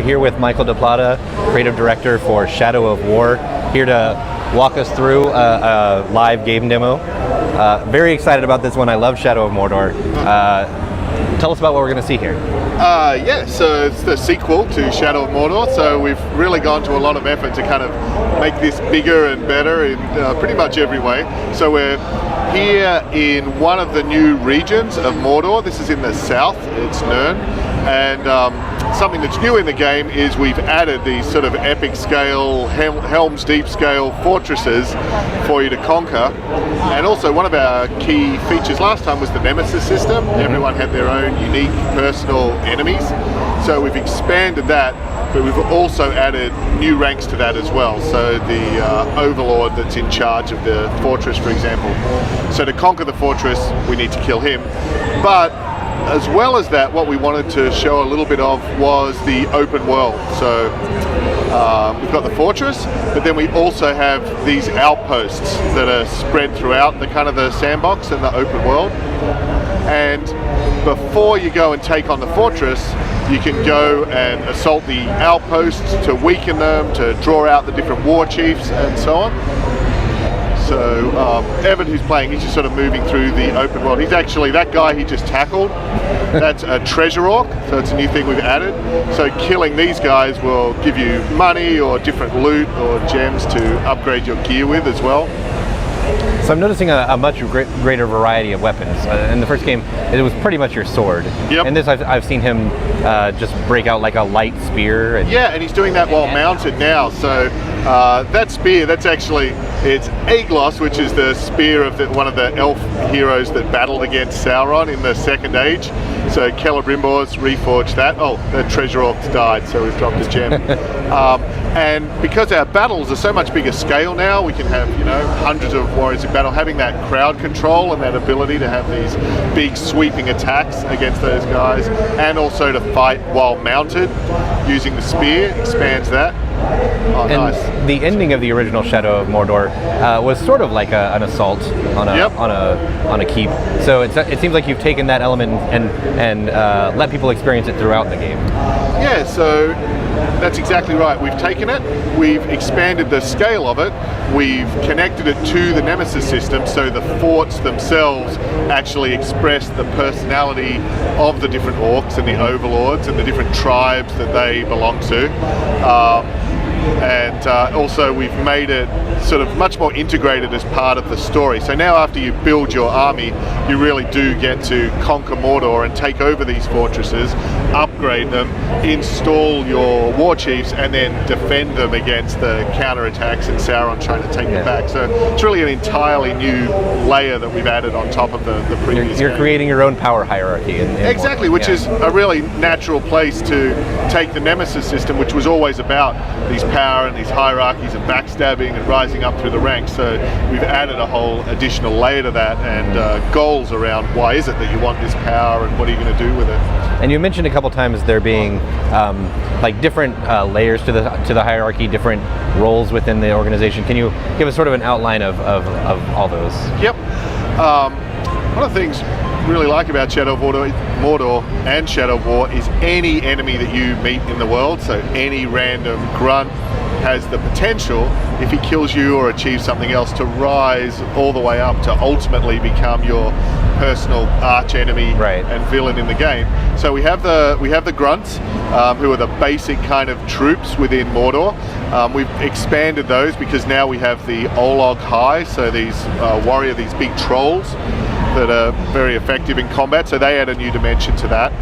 here with Michael DePlata, creative director for Shadow of War, here to walk us through a live game demo. Very excited about this one. I love Shadow of Mordor. Tell us about what we're going to see here. So it's the sequel to Shadow of Mordor, so we've really gone to a lot of effort to kind of make this bigger and better in pretty much every way. So we're here in one of the new regions of Mordor. This is in the south, it's Nirn, and something that's new in the game is we've added these sort of epic scale, Helm's Deep scale fortresses for you to conquer. And also one of our key features last time was the Nemesis system. Everyone had their own unique personal enemies. So we've expanded that, but we've also added new ranks to that as well. So the Overlord that's in charge of the fortress, for example. So to conquer the fortress, we need to kill him. But as well as that, what we wanted to show a little bit of was the open world. So we've got the fortress, but then we also have these outposts that are spread throughout the kind of the sandbox and the open world. And before you go and take on the fortress, you can go and assault the outposts to weaken them, to draw out the different war chiefs and so on. So Evan, who's playing, he's just sort of moving through the open world. He's actually, that guy he just tackled, that's a treasure orc, so it's a new thing we've added. So killing these guys will give you money or different loot or gems to upgrade your gear with as well. So I'm noticing a much greater variety of weapons. In the first game, it was pretty much your sword. Yep. In this, I've seen him just break out like a light spear. Yeah, and he's doing that while mounted now. So that spear, that's actually, it's Aeglos, which is the spear of one of the elf heroes that battled against Sauron in the Second Age. So Celebrimbor's reforged that. Oh, the treasure orc's died, so we've dropped a gem. And because our battles are so much bigger scale now, we can have, hundreds of warriors in battle. Having that crowd control and that ability to have these big sweeping attacks against those guys, and also to fight while mounted using the spear expands that. Oh, and nice. The ending of the original Shadow of Mordor was sort of like an assault on a keep. So it seems like you've taken that element and let people experience it throughout the game. Yeah, so that's exactly right. We've taken it, we've expanded the scale of it, we've connected it to the Nemesis system, so the forts themselves actually express the personality of the different orcs and the overlords and the different tribes that they belong to. And also we've made it sort of much more integrated as part of the story. So now after you build your army, you really do get to conquer Mordor and take over these fortresses, upgrade them, install your war chiefs, and then defend them against the counterattacks and Sauron trying to take them back. So it's really an entirely new layer that we've added on top of the previous You're game. creating your own power hierarchy. Exactly, which is a really natural place to take the Nemesis system, which was always about these power and these hierarchies and backstabbing and rising up through the ranks. So we've added a whole additional layer to that and goals around why is it that you want this power and what are you going to do with it. And you mentioned a couple times there being like different layers to the hierarchy, different roles within the organization. Can you give us sort of an outline of all those? Yep. One of the things I really like about Shadow of Mordor and Shadow of War is any enemy that you meet in the world, so any random grunt has the potential, if he kills you or achieves something else, to rise all the way up to ultimately become your personal arch enemy and villain in the game. So we have the grunts, who are the basic kind of troops within Mordor. We've expanded those because now we have the Olog High, so these these big trolls that are very effective in combat, so they add a new dimension to that.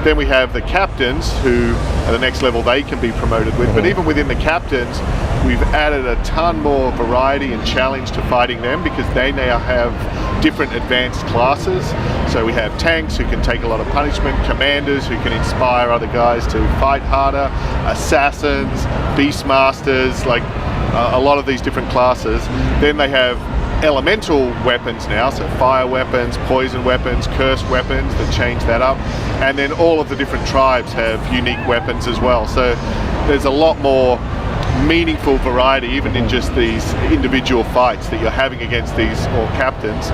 Then we have the captains, who at the next level they can be promoted with, but even within the captains we've added a ton more variety and challenge to fighting them because they now have different advanced classes. So we have tanks who can take a lot of punishment, commanders who can inspire other guys to fight harder, assassins, beastmasters, like a lot of these different classes. Then they have elemental weapons now, so fire weapons, poison weapons, cursed weapons that change that up, and then all of the different tribes have unique weapons as well. So there's a lot more meaningful variety even in just these individual fights that you're having against these orc captains.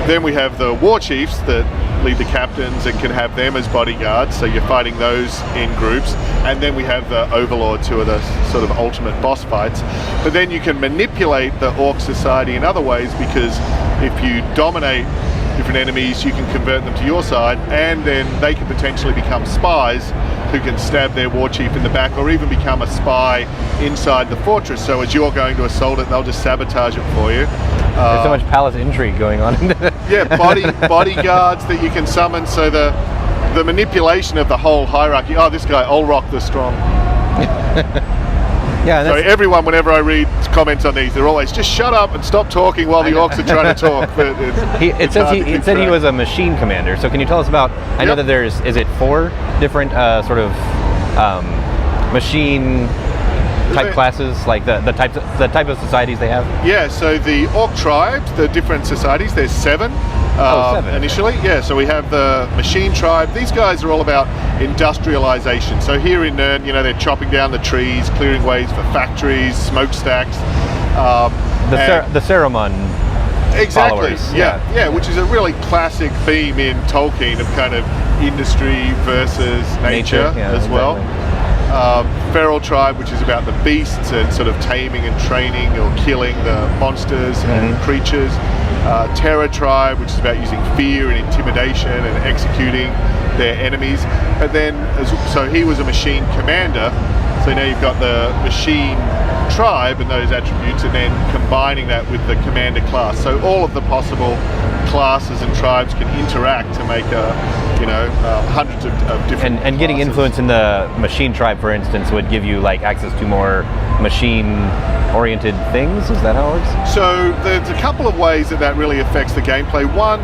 Then we have the war chiefs that lead the captains and can have them as bodyguards, so you're fighting those in groups. And then we have the overlords, who are the sort of ultimate boss fights. But then you can manipulate the orc society in other ways, because if you dominate different enemies, you can convert them to your side, and then they can potentially become spies who can stab their war chief in the back, or even become a spy inside the fortress. So as you're going to assault it, they'll just sabotage it for you. There's so much palace intrigue going on. Yeah, bodyguards that you can summon. So the manipulation of the whole hierarchy. Oh, this guy, Olrock the Strong. Yeah, So everyone, whenever I read comments on these, they're always just shut up and stop talking while the orcs are trying to talk. But it said he was a machine commander. So can you tell us about? I know that is it 4 different sort of machine type classes, like the type of societies they have? Yeah, so the orc tribes, the different societies, there's 7. 7 initially. Yeah, so we have the machine tribe. These guys are all about industrialization. So here in Nern, they're chopping down the trees, clearing ways for factories, smokestacks. The Saruman Exactly. followers. Yeah, which is a really classic theme in Tolkien of kind of industry versus nature as well. Feral tribe, which is about the beasts and sort of taming and training or killing the monsters and creatures. Terror tribe, which is about using fear and intimidation and executing their enemies. And then, so he was a machine commander. So now you've got the machine tribe and those attributes, and then combining that with the commander class. So all of the possible classes and tribes can interact to make hundreds of different and getting classes. influence in the machine tribe, for instance, would give you like access to more machine-oriented things. Is that how it works? So there's a couple of ways that really affects the gameplay. One,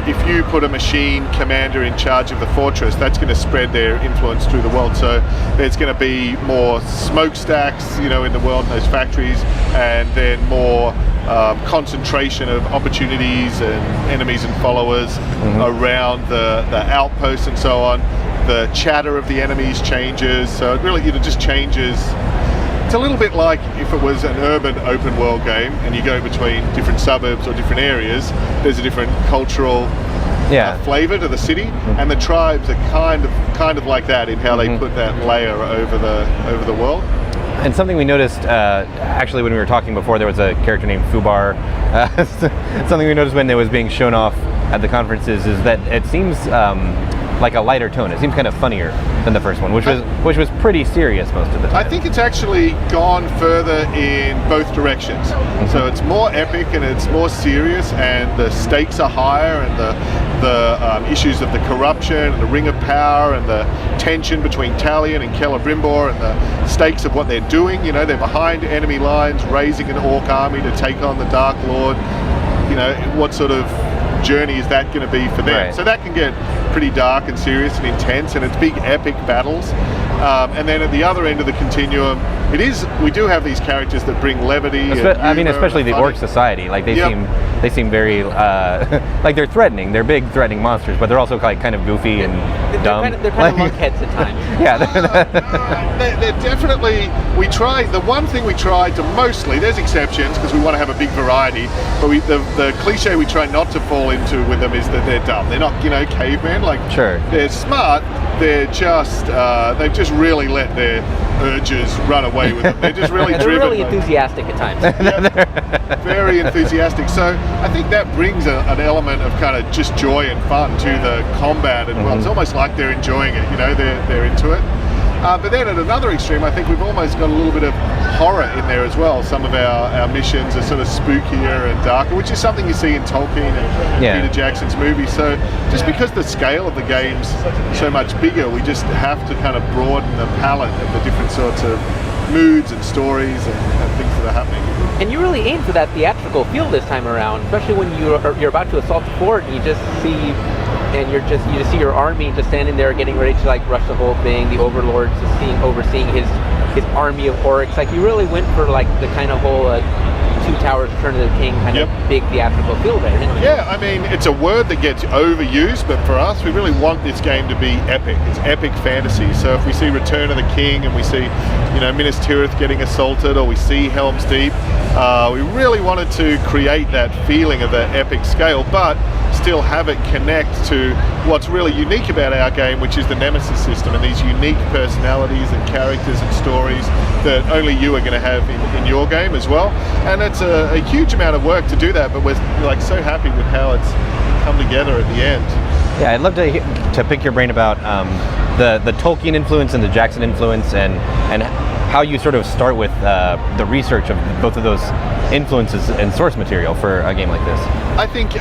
if you put a machine commander in charge of the fortress, that's going to spread their influence through the world. So there's going to be more smokestacks, in the world in those factories, and then more concentration of opportunities and enemies and followers around the outposts and so on. The chatter of the enemies changes, so it really just changes. It's a little bit like if it was an urban open world game and you go between different suburbs or different areas, there's a different cultural flavor to the city, and the tribes are kind of like that in how they put that layer over the world. And something we noticed, actually when we were talking before, there was a character named Fubar. Something we noticed when it was being shown off at the conferences is that it seems like a lighter tone. It seems kind of funnier than the first one, which was pretty serious most of the time. I think it's actually gone further in both directions. So it's more epic and it's more serious, and the stakes are higher, and the issues of the corruption and the Ring of Power and the tension between Talion and Celebrimbor and the stakes of what they're doing. They're behind enemy lines, raising an orc army to take on the Dark Lord. What sort of journey is that going to be for them? Right. So that can get pretty dark and serious and intense, and it's big epic battles. And then at the other end of the continuum, we do have these characters that bring levity. Especially the Orc Society. Like they seem very like they're threatening. They're big, threatening monsters, but they're also like kind of goofy and dumb. They're kind of lunkheads at times. Yeah. They're definitely. The one thing we try to mostly. There's exceptions because we want to have a big variety, but the cliche we try not to fall into with them is that they're dumb. They're not cavemen. Sure. They're smart. They're just they've just really let their urges run away with them. They're just really They're driven. really enthusiastic at times. Yeah, very enthusiastic. So I think that brings an element of kind of just joy and fun to the combat, and well, it's almost like they're enjoying it. They're into it. But then at another extreme, I think we've almost got a little bit of horror in there as well. Some of our missions are sort of spookier and darker, which is something you see in Tolkien and Peter Jackson's movies. So just because the scale of the game's so much bigger, we just have to kind of broaden the palette of the different sorts of moods and stories and things that are happening. And you really aim for that theatrical feel this time around, especially when you're about to assault the fort and you just see your army just standing there getting ready to rush the whole thing. The overlords just overseeing his army of orcs. Like you really went for the kind of whole Two Towers, Return of the King kind Yep. of big theatrical feel there, didn't you? Yeah, I mean, it's a word that gets overused, but for us, we really want this game to be epic. It's epic fantasy. So if we see Return of the King and we see, Minas Tirith getting assaulted, or we see Helm's Deep, we really wanted to create that feeling of that epic scale, but still have it connect to what's really unique about our game, which is the Nemesis system and these unique personalities and characters and stories that only you are going to have in your game as well. And it's a huge amount of work to do that, but we're so happy with how it's come together at the end. Yeah, I'd love to pick your brain about the Tolkien influence and the Jackson influence, and how you sort of start with the research of both of those influences and source material for a game like this. I think,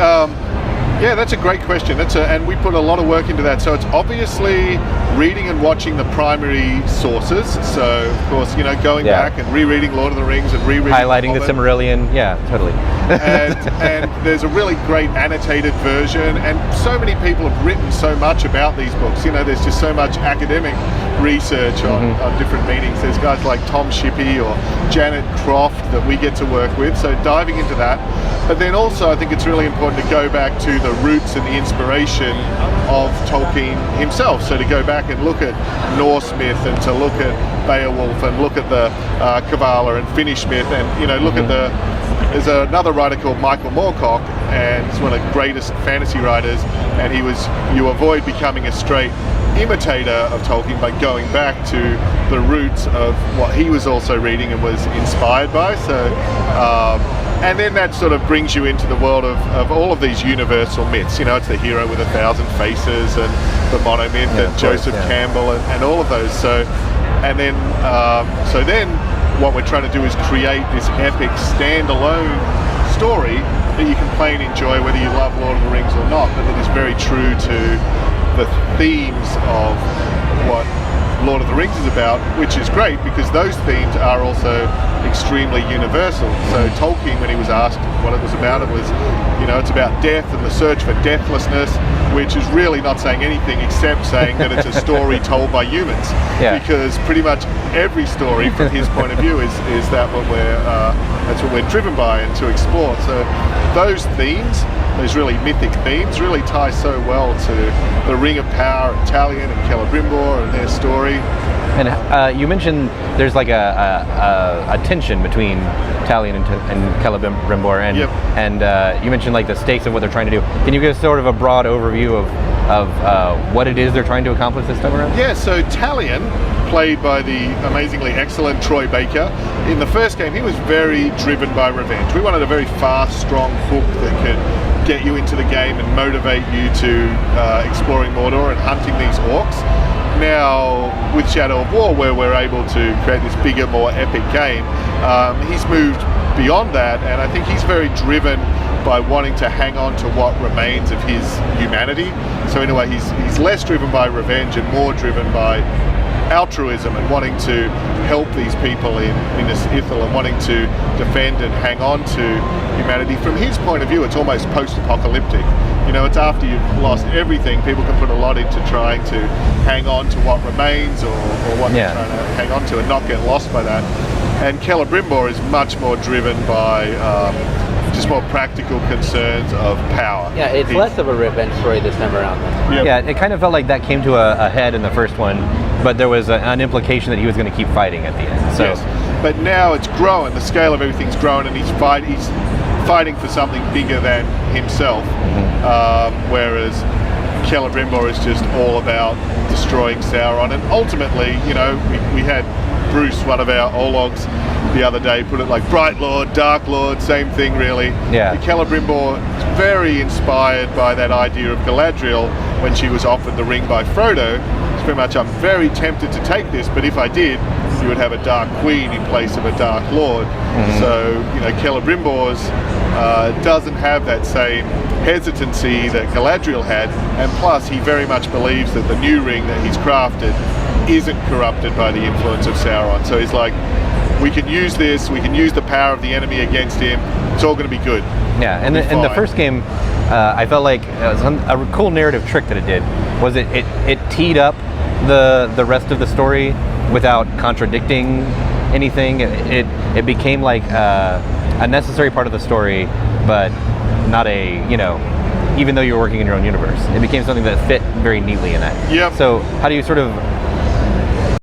that's a great question. And we put a lot of work into that. So it's obviously reading and watching the primary sources. So of course, going back and rereading Lord of the Rings and rereading highlighting the Silmarillion. Yeah, totally. and there's a really great annotated version, and so many people have written so much about these books. There's just so much academic research on different meanings. There's guys like Tom Shippey or Janet Croft that we get to work with, so diving into that. But then also I think it's really important to go back to the roots and the inspiration of Tolkien himself. So to go back and look at Norse myth, and to look at Beowulf, and look at the Kabbalah and Finnish myth, and look at there's another writer called Michael Moorcock, and he's one of the greatest fantasy writers, and you avoid becoming a straight imitator of Tolkien by going back to the roots of what he was also reading and was inspired by. So and then that sort of brings you into the world of all of these universal myths. It's the hero with 1,000 faces, and the monomyth, and Joseph Campbell, and all of those. So then what we're trying to do is create this epic standalone story that you can play and enjoy whether you love Lord of the Rings or not, but that is very true to the themes of what Lord of the Rings is about, which is great because those themes are also extremely universal. So Tolkien, when he was asked what it was about, it was, it's about death and the search for deathlessness, which is really not saying anything except saying that it's a story told by humans. Yeah. Because pretty much every story from his point of view is that's what we're driven by and to explore. So those themes, those really mythic themes, really tie so well to the Ring of Power and Talion and Celebrimbor and their story. And you mentioned there's like a tension between Talion and Celebrimbor, and you mentioned like the stakes of what they're trying to do. Can you give us sort of a broad overview of what it is they're trying to accomplish this time around? Yeah, so Talion, played by the amazingly excellent Troy Baker, in the first game he was very driven by revenge. We wanted a very fast, strong hook that could get you into the game and motivate you to exploring Mordor and hunting these orcs. Now, with Shadow of War, where we're able to create this bigger, more epic game, he's moved beyond that, and I think he's very driven by wanting to hang on to what remains of his humanity. So in a way, he's less driven by revenge and more driven by altruism and wanting to help these people in Minas Ithil and wanting to defend and hang on to humanity. From his point of view, it's almost post-apocalyptic. It's after you've lost everything, people can put a lot into trying to hang on to what remains or what they're trying to hang on to and not get lost by that. And Celebrimbor is much more driven by just more practical concerns of power. Yeah, it's less of a revenge story this time around. Yeah, it kind of felt like that came to a head in the first one, but there was an implication that he was going to keep fighting at the end. So. Yes, but now it's grown. The scale of everything's grown, and he's fighting for something bigger than himself. Whereas Celebrimbor is just all about destroying Sauron, and ultimately, we had Bruce, one of our Ologs, the other day put it like Bright Lord, Dark Lord, same thing really. Yeah. Celebrimbor is very inspired by that idea of Galadriel when she was offered the ring by Frodo. It's very much, I'm very tempted to take this, but if I did, you would have a Dark Queen in place of a Dark Lord. So, Celebrimbor's doesn't have that same hesitancy that Galadriel had, and plus he very much believes that the new ring that he's crafted isn't corrupted by the influence of Sauron. So he's like, we can use this, we can use the power of the enemy against him, it's all going to be good. Yeah, and in the first game, I felt like a cool narrative trick that it did was it teed up the rest of the story without contradicting anything. It became like a necessary part of the story, but not a, you know, even though you're working in your own universe. It became something that fit very neatly in that. Yep. So how do you sort of